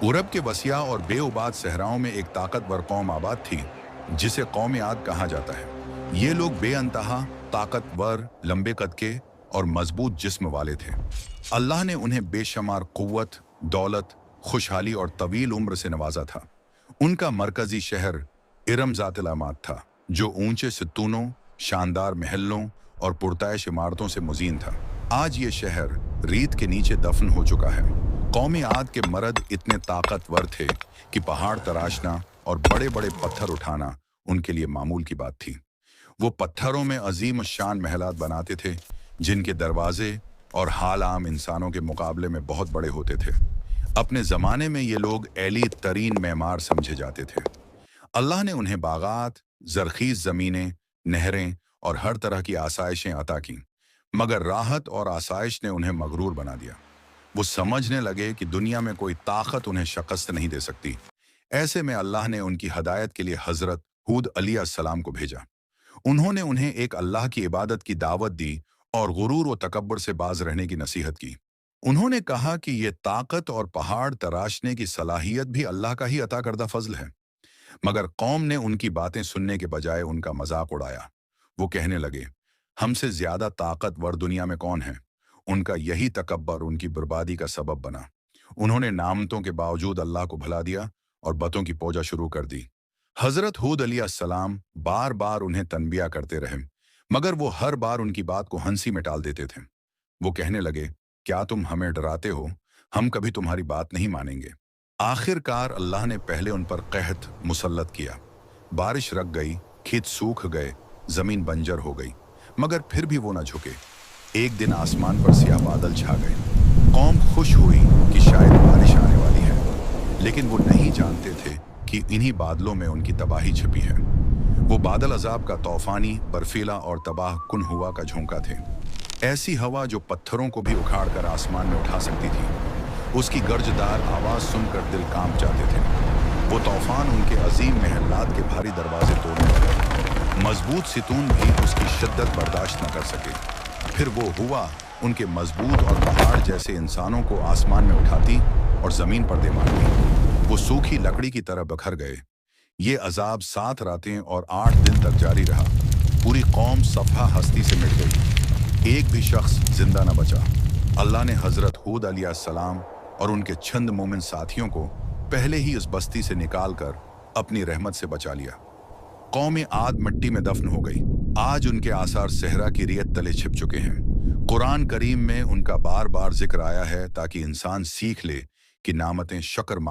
पूरब के वसिया और बेउबाद सहराओं में एक ताकतवर कौम आबाद थी, जिसे कौम आद कहा जाता है। ये लोग बेअंतहा ताकतवर, लंबे कद के और मजबूत जिस्म वाले थे। अल्लाह ने उन्हें बेशुमार कुव्वत, दौलत, खुशहाली और तवील उम्र से नवाजा था। उनका मरकजी शहर इरम ज़ात-ए-आमाद था, जो ऊंचे सितूनों, शानदार महलों और पुरताइश इमारतों से मुज़ीन था। आज ये शहर रेत के नीचे दफन हो चुका है। कौमी आद के मर्द इतने ताकतवर थे कि पहाड़ तराशना और बड़े बड़े पत्थर उठाना उनके लिए मामूल की बात थी। वो पत्थरों में अजीम शान महलात बनाते थे, जिनके दरवाजे और हाल आम इंसानों के मुकाबले में बहुत बड़े होते थे। अपने ज़माने में ये लोग एली तरीन मेमार समझे जाते थे। अल्लाह ने उन्हें बागात, जरखीज ज़मीनें, नहरें और हर तरह की आसाइशें अता की, मगर राहत और आसाइश ने उन्हें मगरूर बना दिया। वो समझने लगे कि दुनिया में कोई ताकत उन्हें शिकस्त नहीं दे सकती। ऐसे में अल्लाह ने उनकी हदायत के लिए हजरत हूद अलैहिस्सलाम को भेजा। उन्होंने उन्हें एक अल्लाह की इबादत की दावत दी और गुरूर व तकब्बुर से बाज रहने की नसीहत की। उन्होंने कहा कि ये ताकत और पहाड़ तराशने की सलाहियत भी अल्लाह का ही अता करदा फजल है। मगर कौम ने उनकी बातें सुनने के बजाय उनका मजाक उड़ाया। वो कहने लगे, हमसे ज्यादा ताकतवर दुनिया में कौन है? उनका यही तकब्बर उनकी बर्बादी का सबब बना। उन्होंने नामतों के बावजूद अल्लाह को भुला दिया और बतों की पूजा शुरू कर दी। हजरत हूद अलैहिस्सलाम बार बार उन्हें तनबिया करते रहे, मगर वो हर बार उनकी बात को हंसी में टाल देते थे। वो कहने लगे, क्या तुम हमें डराते हो? हम कभी तुम्हारी बात नहीं मानेंगे। आखिरकार अल्लाह ने पहले उन पर कहत मुसल्लत किया। बारिश रख गई, खेत सूख गए, जमीन बंजर हो गई, मगर फिर भी वो न झुके। एक दिन आसमान पर स्याह बादल छा गए। कौम खुश हुई कि शायद बारिश आने वाली है, लेकिन वो नहीं जानते थे कि इन्हीं बादलों में उनकी तबाही छिपी है। वो बादल अजाब का तूफानी, बर्फीला और तबाह कुन हुआ का झोंका थे। ऐसी हवा जो पत्थरों को भी उखाड़ कर आसमान में उठा सकती थी। उसकी गर्जदार आवाज सुनकर दिल कांप जाते थे। वो तूफान उनके अजीम महलात के भारी दरवाजे तोड़ने लगा। मजबूत सितून भी उसकी शिद्दत बर्दाश्त न कर सके। फिर वो हुआ उनके मजबूत और पहाड़ जैसे इंसानों को आसमान में उठाती और जमीन पर दे मारती। वो सूखी लकड़ी की तरह बखर गए। ये अजाब 7 रातें और 8 दिन तक जारी रहा। पूरी कौम सफा हस्ती से मिट गई। एक भी शख्स जिंदा न बचा। अल्लाह ने हजरत हूद अलैहिस्सलाम और उनके चंद मोमिन साथियों को पहले ही उस बस्ती से निकालकर अपनी रहमत से बचा लिया। कौम आद मिट्टी में दफन हो गई। आज उनके आसार सहरा की रेत तले छिप चुके हैं। कुरान करीम में उनका बार बार जिक्र आया है ताकि इंसान सीख ले कि नामतें शक्र